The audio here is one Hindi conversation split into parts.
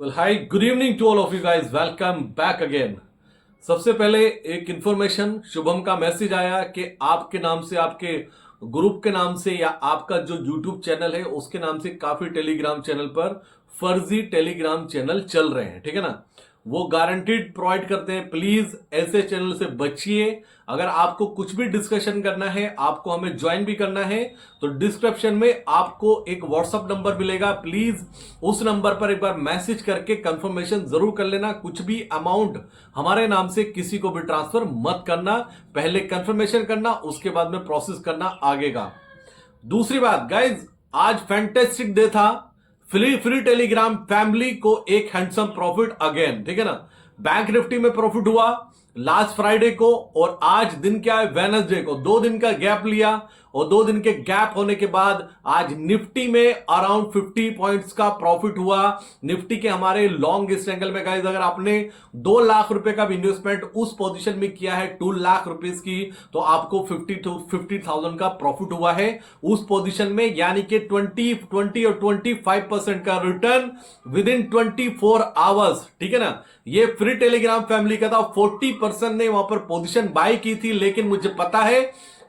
Well hi, good evening to all of you guys, welcome back again. सबसे पहले एक इंफॉर्मेशन, शुभम का मैसेज आया कि आपके नाम से, आपके ग्रुप के नाम से या आपका जो यूट्यूब चैनल है उसके नाम से काफी टेलीग्राम चैनल पर फर्जी टेलीग्राम चैनल चल रहे हैं, ठीक है ना। वो गारंटीड प्रोवाइड करते हैं, प्लीज ऐसे चैनल से बचिए। अगर आपको कुछ भी डिस्कशन करना है, आपको हमें ज्वाइन भी करना है, तो डिस्क्रिप्शन में आपको एक व्हाट्सएप नंबर मिलेगा, प्लीज उस नंबर पर एक बार मैसेज करके कंफर्मेशन जरूर कर लेना। कुछ भी अमाउंट हमारे नाम से किसी को भी ट्रांसफर मत करना, पहले कंफर्मेशन करना, उसके बाद में प्रोसेस करना आगे का। दूसरी बात गाइज, आज फैंटेस्टिक डे था। फ्री टेलीग्राम फैमिली को एक हैंडसम प्रॉफिट अगेन, ठीक है ना। बैंक निफ्टी में प्रॉफिट हुआ लास्ट फ्राइडे को, और आज दिन क्या है, वेडनेसडे को। 2 दिन का गैप लिया, और 2 दिन के गैप होने के बाद आज निफ्टी में अराउंड 50 पॉइंट्स का प्रॉफिट हुआ। निफ्टी के हमारे लॉन्ग एंगल में गाइस, अगर आपने 2 लाख रुपए का भी इन्वेस्टमेंट उस पोजीशन में किया है 2 लाख रुपीस की, तो आपको 50,000 का प्रॉफिट हुआ है उस पोजीशन में, यानी कि 20 और 25% का रिटर्न विद इन 24 आवर्स, ठीक है ना। ये फ्री टेलीग्राम फैमिली का था। 40% ने वहां पर पोजीशन बाय की थी, लेकिन मुझे पता है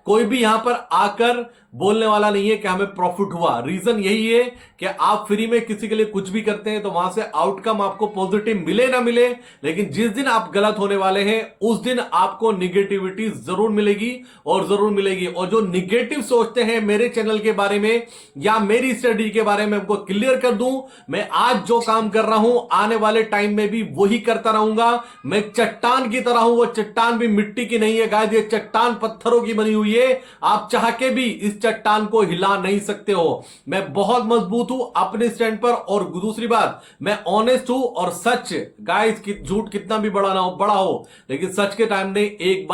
कोई भी यहां पर आकर बोलने वाला नहीं है कि हमें प्रॉफिट हुआ। रीजन यही है कि आप फ्री में किसी के लिए कुछ भी करते हैं तो वहां से आउटकम आपको पॉजिटिव मिले ना मिले, लेकिन जिस दिन आप गलत होने वाले हैं उस दिन आपको निगेटिविटी जरूर मिलेगी और जरूर मिलेगी। और जो निगेटिव सोचते हैं मेरे चैनल के बारे में या मेरी स्टडी के बारे में, हमको क्लियर कर दूं, मैं आज जो काम कर रहा हूं आने वाले टाइम में भी वही करता रहूंगा। मैं चट्टान की तरह हूं, वो चट्टान भी मिट्टी की नहीं है गाइस, ये चट्टान पत्थरों की बनी हुई है। आप चाह के भी इस चट्टान को हिला नहीं सकते हो। मैं बहुत मजबूत हूं अपने स्टैंड पर, और दूसरी बात, मैं ऑनेस्ट हूं और सच गाइस, झूठ कितना भी बड़ा ना हो, बड़ा हो, लेकिन सच के टाइम ने एक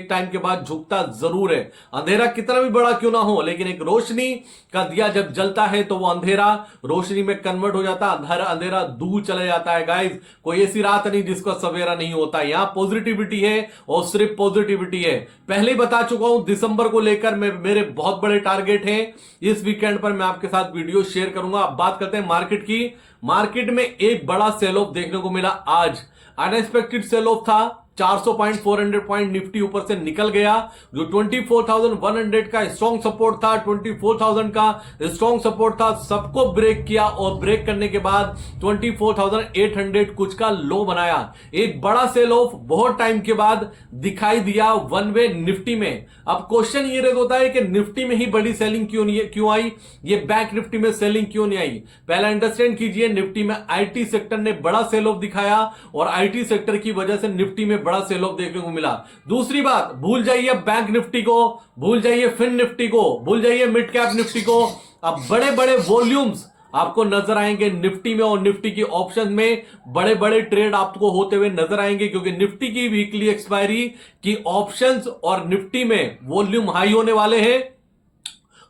टाइम के बाद झुकता जरूर है। अंधेरा कितना भी बड़ा क्यों ना हो, लेकिन एक रोशनी का दिया जब जलता है तो वो अंधेरा रोशनी में कन्वर्ट हो जाता है, अंधेरा दूर चले जाता है। गाइस, कोई ऐसी रात नहीं जिसका सवेरा नहीं होता। यहां पॉजिटिविटी है और सिर्फ पॉजिटिविटी है। पहले ही बता चुका हूं, दिसंबर को लेकर मेरे बहुत बड़े टारगेट हैं। इस वीकेंड पर मैं आपके साथ वीडियो शेयर करूंगा। अब बात करते हैं मार्केट की। मार्केट में एक बड़ा सेल ऑफ देखने को मिला आज, अनएक्सपेक्टेड सेल ऑफ था। 400 पॉइंट 400 पॉइंट निफ्टी ऊपर से निकल गया। जो 24,100 का स्ट्रॉन्ग सपोर्ट था, 24,000 का स्ट्रॉन्ग सपोर्ट था, सबको ब्रेक किया, और ब्रेक करने के बाद 24,800 कुछ का लो बनाया। एक बड़ा सेल ऑफ बहुत टाइम के बाद दिखाई दिया वन वे निफ्टी में। अब क्वेश्चन ये रेज होता है कि निफ्टी में ही बड़ी सेलिंग क्यों आई, ये बैंक निफ्टी में सेलिंग क्यों नहीं आई। पहला अंडरस्टैंड कीजिए, निफ्टी में आईटी सेक्टर ने बड़ा सेल ऑफ दिखाया, और आईटी सेक्टर की वजह से निफ्टी में बड़ा सेल ऑफ देखने को मिला। दूसरी बात, भूल जाइए बैंक निफ्टी को, भूल जाइए फिन निफ्टी को, भूल जाइए मिड कैप निफ्टी को। अब बड़े बड़े वॉल्यूम्स आपको नजर आएंगे निफ्टी में, और निफ्टी की ऑप्शन में बड़े बड़े ट्रेड आपको होते हुए नजर आएंगे, क्योंकि निफ्टी की वीकली एक्सपायरी की ऑप्शंस और निफ्टी में वॉल्यूम हाई होने वाले हैं।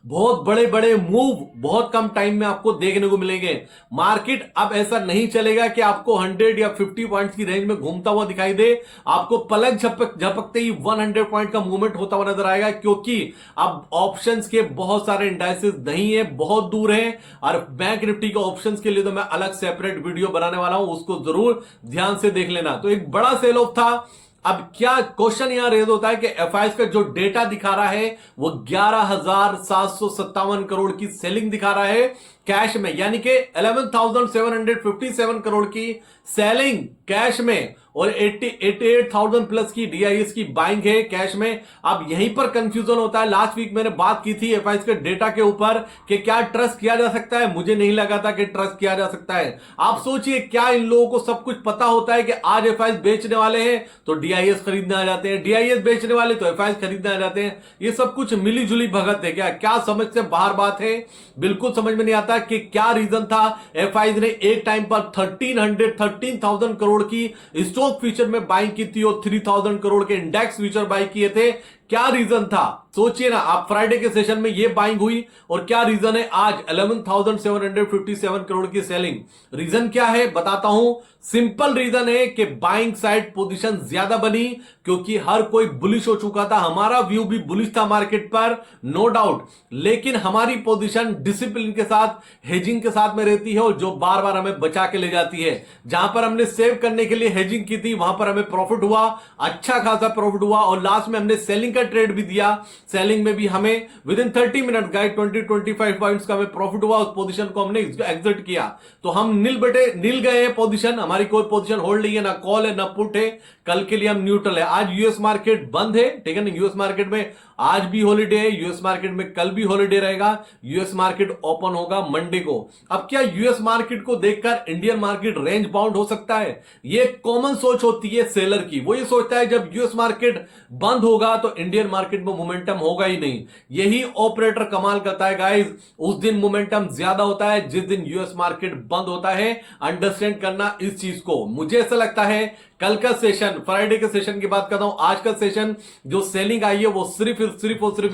बहुत बड़े बड़े मूव बहुत कम टाइम में आपको देखने को मिलेंगे। मार्केट अब ऐसा नहीं चलेगा कि आपको 100 या 50 पॉइंट्स की रेंज में घूमता हुआ दिखाई दे। आपको पलक झपकते ही 100 पॉइंट का मूवमेंट होता हुआ नजर आएगा, क्योंकि अब ऑप्शंस के बहुत सारे इंडाइसेस नहीं है, बहुत दूर है। और बैंक निफ्टी के ऑप्शंस के लिए तो मैं अलग सेपरेट वीडियो बनाने वाला हूं, उसको जरूर ध्यान से देख लेना। तो एक बड़ा सेल ऑफ था। अब क्या क्वेश्चन यहां रेज होता है कि एफआईएस का जो डेटा दिखा रहा है वो 11,757 करोड़ की सेलिंग दिखा रहा है कैश में, यानी कि 11,757 करोड़ की सेलिंग कैश में, और 88,000 प्लस की डीआईएस की बाइंग है कैश में। अब यहीं पर कंफ्यूजन होता है। लास्ट वीक मैंने बात की थी एफआईएस के डेटा के ऊपर कि क्या ट्रस्ट किया जा सकता है। मुझे नहीं लगा था कि ट्रस्ट किया जा सकता है। आप सोचिए, क्या इन लोगों को सब कुछ पता होता है कि आज एफआईएस बेचने वाले हैं तो डीआईएस खरीदने आ जाते हैं, डीआईएस बेचने वाले तो एफआईएस खरीदने आ जाते हैं। ये सब कुछ मिली जुली भगत है क्या समझ से बाहर बात है। बिल्कुल समझ में नहीं आता कि क्या रीजन था। एफआईएस ने एक टाइम पर 13,000 करोड़ की स्टॉक फ्यूचर में बाइंग की थी, और 3,000 करोड़ के इंडेक्स फ्यूचर बाई किए थे। क्या रीजन था? सोचिए ना आप, फ्राइडे के सेशन में ये बाइंग हुई और क्या रीजन है आज 11,757 करोड़ की सेलिंग? रीजन क्या है बताता हूं। सिंपल रीजन है कि बाइंग साइड पोजीशन ज्यादा बनी क्योंकि हर कोई बुलिश हो चुका था। हमारा व्यू भी बुलिश था मार्केट पर, नो डाउट, लेकिन हमारी पोजीशन डिसिप्लिन के साथ, हेजिंग के साथ में रहती है और जो बार बार हमें बचा के ले जाती है। जहां पर हमने सेव करने के लिए हेजिंग की थी वहां पर हमें प्रॉफिट हुआ, अच्छा खासा प्रॉफिट हुआ, और लास्ट में हमने सेलिंग का ट्रेड भी दिया। सेलिंग में भी हमें with in 30 minute guide 20-25 points का हमें प्रॉफिट हुआ। उस पोजीशन को हमने एग्जिट किया, तो हम नील गए हैं पोजीशन। हमारी कोई पोजीशन होल्ड नहीं है, ना कॉल है ना पुट है। कल के लिए हम न्यूट्रल है। आज यूएस मार्केट बंद है, ठीक है ना। यूएस मार्केट में आज भी हॉलीडे है, यूएस मार्केट में कल भी हॉलीडे रहेगा। यूएस मार्केट ओपन होगा मंडे को। अब क्या यूएस मार्केट को देखकर इंडियन मार्केट रेंज बाउंड हो सकता है? ये कॉमन सोच होती है सेलर की। वो ये सोचता है जब यूएस मार्केट बंद होगा तो इंडियन मार्केट में मोमेंटम होगा ही नहीं। यही ऑपरेटर कमाल करता है गाइस। उस दिन मोमेंटम ज्यादा होता है जिस दिन यूएस मार्केट बंद होता है। अंडरस्टैंड करना इस चीज को। मुझे ऐसा लगता है कल का सेशन, फ्राइडे के सेशन की बात करता हूं, आज का सेशन जो सेलिंग आई है वो सिर्फ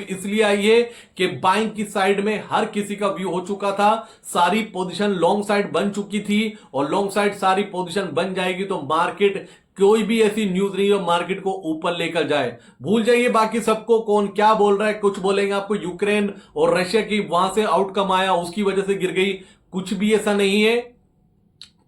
इसलिए आई है कि बाइंग की साइड में हर किसी का व्यू हो चुका था। सारी पोजीशन लॉन्ग साइड बन चुकी थी और लॉन्ग साइड सारी पोजीशन बन जाएगी तो मार्केट, कोई भी ऐसी न्यूज नहीं है मार्केट को ऊपर लेकर जाए। भूल जाइए बाकी सबको, कौन क्या बोल रहा है। कुछ बोलेंगे आपको यूक्रेन और रशिया की वहां से आउटकम आया उसकी वजह से गिर गई, कुछ भी ऐसा नहीं है।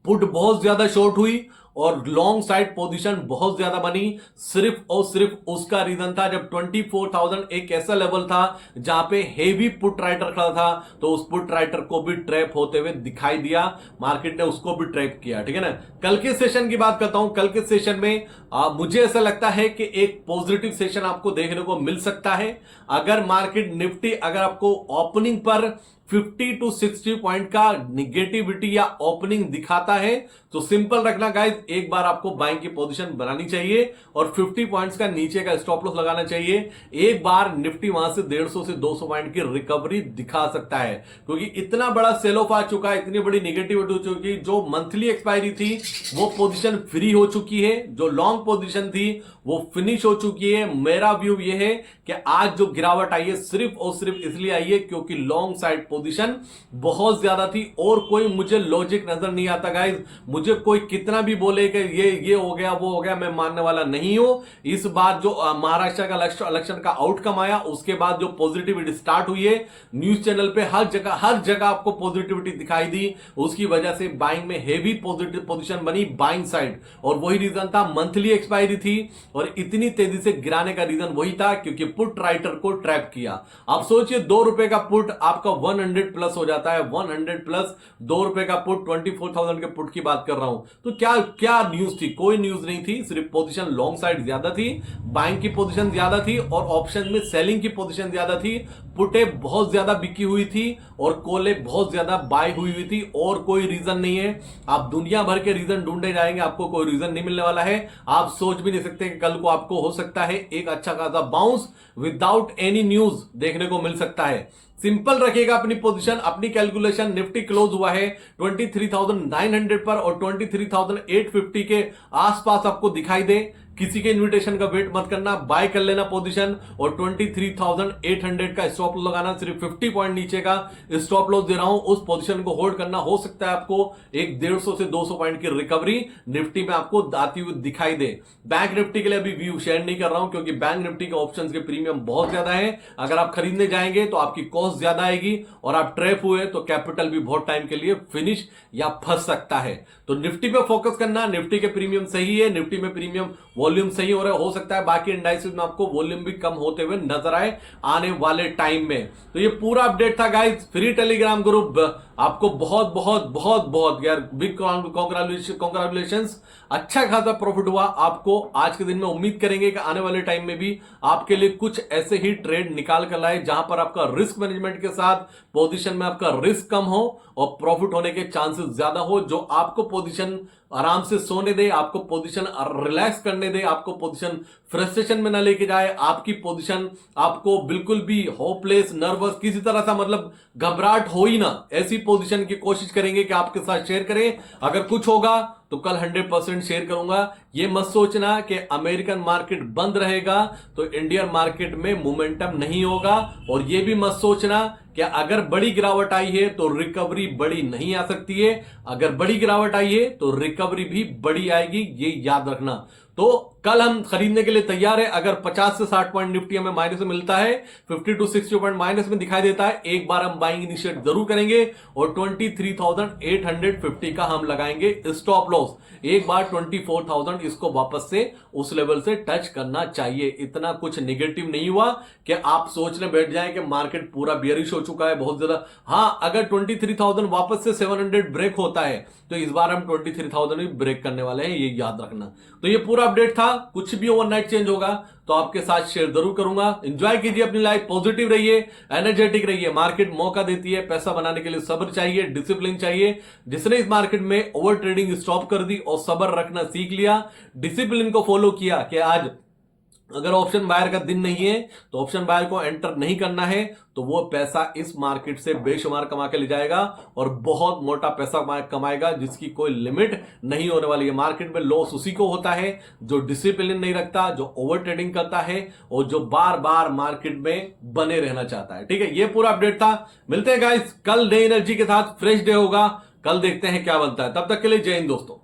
पुट बहुत ज्यादा शॉर्ट हुई और लॉन्ग साइड पोजीशन बहुत ज्यादा बनी। सिर्फ और सिर्फ उसका रीजन था जब 24,000 एक ऐसा लेवल था जहां पे हेवी पुट राइटर खड़ा था, तो उस पुट राइटर को भी ट्रैप होते हुए दिखाई दिया। मार्केट ने उसको भी ट्रैप किया, ठीक है ना। कल के सेशन की बात करता हूं। कल के सेशन में मुझे ऐसा लगता है कि एक पॉजिटिव सेशन आपको देखने को मिल सकता है। अगर मार्केट निफ्टी अगर आपको ओपनिंग पर 50 to 60 पॉइंट का निगेटिविटी या ओपनिंग दिखाता है तो सिंपल रखना गाइस, एक बार आपको बाइंग की पोजीशन बनानी चाहिए और 50 पॉइंट्स का नीचे का स्टॉप लॉस लगाना चाहिए। एक बार निफ्टी वहां से 150 से 200 पॉइंट की रिकवरी दिखा सकता है क्योंकि इतना बड़ा सेल ऑफ आ चुका है, इतनी बड़ी निगेटिविटी हो चुकी है। जो मंथली एक्सपायरी थी वो पोजीशन फ्री हो चुकी है, जो लॉन्ग पोजीशन थी वो फिनिश हो चुकी है। मेरा व्यू ये है कि आज जो गिरावट आई है सिर्फ और सिर्फ इसलिए आई है क्योंकि लॉन्ग साइड पोजीशन बहुत ज्यादा थी और कोई मुझे लॉजिक नजर नहीं आता गाइस। मुझे कोई कितना भी बोले कि ये हो गया वो हो गया, मैं मानने वाला नहीं हूं। इस बार जो महाराष्ट्र का इलेक्शन का आउटकम आया उसके बाद जो पॉजिटिविटी स्टार्ट हुई है, न्यूज चैनल पे हर जगह आपको पॉजिटिविटी दिखाई दी। उसकी वजह से बाइंग में हेवी पॉजिटिव पोजीशन बनी बाइंग साइड, और वही रीजन था मंथली एक्सपायरी थी और इतनी तेजी से गिराने का रीजन वही था क्योंकि पुट राइटर को ट्रैप किया। आप सोचिए 2 रुपए का पुट आपका 100 प्लस हो जाता है, 100 प्लस 2 रुपए का पुट, 24,000 के पुट की बात कर रहा हूं। तो क्या न्यूज थी? कोई न्यूज नहीं थी, सिर्फ पोजीशन लॉन्ग साइड ज्यादा थी, बाइंग की पोजीशन ज्यादा थी और ऑप्शन में सेलिंग की पोजीशन ज्यादा थी। पुटे बहुत ज्यादा बिकी हुई थी और कोले बहुत ज्यादा बाय हुई थी और कोई रीजन नहीं है। आप दुनिया भर के रीजन ढूंढे जाएंगे, आपको कोई रीजन नहीं मिलने वाला है। आप सोच भी नहीं सकते कि कल को आपको हो सकता है एक अच्छा खासा बाउंस विदाउट एनी न्यूज देखने को मिल सकता है। सिंपल रखिएगा अपनी पोजीशन, अपनी कैलकुलेशन। निफ्टी क्लोज हुआ है 23,900 पर और 23,850 के आसपास आपको दिखाई दे, किसी के इन्विटेशन का वेट मत करना, बाय कर लेना पोजीशन और 23,800 का स्टॉप लॉस लगाना। सिर्फ 50 पॉइंट नीचे का स्टॉप लॉस दे रहा हूं, उस पोजीशन को होल्ड करना। हो सकता है आपको एक 150 से 200 पॉइंट की रिकवरी निफ्टी में आपको आती हुई दिखाई दे। बैंक निफ्टी के लिए अभी व्यू शेयर नहीं कर रहा हूं क्योंकि बैंक निफ्टी के ऑप्शंस के प्रीमियम बहुत ज्यादा है। अगर आप खरीदने जाएंगे तो आपकी कॉस्ट ज्यादा आएगी और आप ट्रैप हुए तो कैपिटल भी बहुत टाइम के लिए फिनिश या फंस सकता है। तो निफ्टी पे फोकस करना, निफ्टी के प्रीमियम सही है, निफ्टी में प्रीमियम वॉल्यूम सही हो रहा है। हो सकता है बाकी इंडाइसेस में आपको वॉल्यूम भी कम होते हुए नजर आए आने वाले टाइम में। तो ये पूरा अपडेट था गाइस। फ्री टेलीग्राम ग्रुप आपको बहुत बहुत बहुत बहुत यार बिग कॉन्ग्रेचुलेशंस। अच्छा खासा प्रॉफिट हुआ आपको आज के दिन में। उम्मीद करेंगे कि आने वाले टाइम में भी आपके लिए कुछ ऐसे ही ट्रेड निकाल कर लाए जहां पर आपका रिस्क मैनेजमेंट के साथ पोजीशन में आपका रिस्क कम हो और प्रॉफिट होने के चांसेस ज्यादा हो, जो आपको पोजीशन आराम से सोने दे, आपको पोजीशन रिलैक्स करने दे, आपको पोजीशन फ्रस्ट्रेशन में ना लेके जाए, आपकी पोजीशन आपको बिल्कुल भी होपलेस, नर्वस, किसी तरह सा मतलब घबराहट हो ही ना, ऐसी पोजीशन की कोशिश करेंगे कि आपके साथ शेयर करें। अगर कुछ होगा तो कल 100% शेयर करूंगा। ये मत सोचना कि अमेरिकन मार्केट बंद रहेगा तो इंडियन मार्केट में मोमेंटम नहीं होगा, और ये भी मत सोचना कि अगर बड़ी गिरावट आई है तो रिकवरी बड़ी नहीं आ सकती है। अगर बड़ी गिरावट आई है तो रिकवरी भी बड़ी आएगी, ये याद रखना। तो कल हम खरीदने के लिए तैयार है। अगर 50 से 60 पॉइंट निफ्टी हमें माइनस में मिलता है, 50 टू 60 पॉइंट माइनस में दिखाई देता है, एक बार हम बाइंग इनिशिएट जरूर करेंगे और 23,850 का हम लगाएंगे स्टॉप लॉस। एक बार 24,000 इसको वापस से उस लेवल से टच करना चाहिए। इतना कुछ निगेटिव नहीं हुआ कि आप सोचने बैठ जाएं कि मार्केट पूरा बियरिश हो चुका है बहुत ज्यादा। हां, अगर 23,000 वापस से 700 ब्रेक होता है तो इस बार हम 23,000 भी ब्रेक करने वाले हैं, ये याद रखना। तो ये पूरा अपडेट था। कुछ भी ओवरनाइट चेंज होगा तो आपके साथ शेयर जरूर करूंगा। एंजॉय कीजिए अपनी लाइफ, पॉजिटिव रहिए, एनर्जेटिक रहिए। मार्केट मौका देती है, पैसा बनाने के लिए सब्र चाहिए, डिसिप्लिन चाहिए। जिसने इस मार्केट में ओवर ट्रेडिंग स्टॉप कर दी और सब्र रखना सीख लिया, डिसिप्लिन को फॉलो किया कि आज अगर ऑप्शन बायर का दिन नहीं है तो ऑप्शन बायर को एंटर नहीं करना है, तो वो पैसा इस मार्केट से बेशुमार कमा के ले जाएगा और बहुत मोटा पैसा कमाएगा जिसकी कोई लिमिट नहीं होने वाली है। मार्केट में लॉस उसी को होता है जो डिसिप्लिन नहीं रखता, जो ओवर ट्रेडिंग करता है और जो बार बार मार्केट में बने रहना चाहता है। ठीक है, ये पूरा अपडेट था। मिलते हैं गाइस कल नई एनर्जी के साथ, फ्रेश डे होगा, कल देखते हैं क्या बनता है। तब तक के लिए जय हिंद दोस्तों।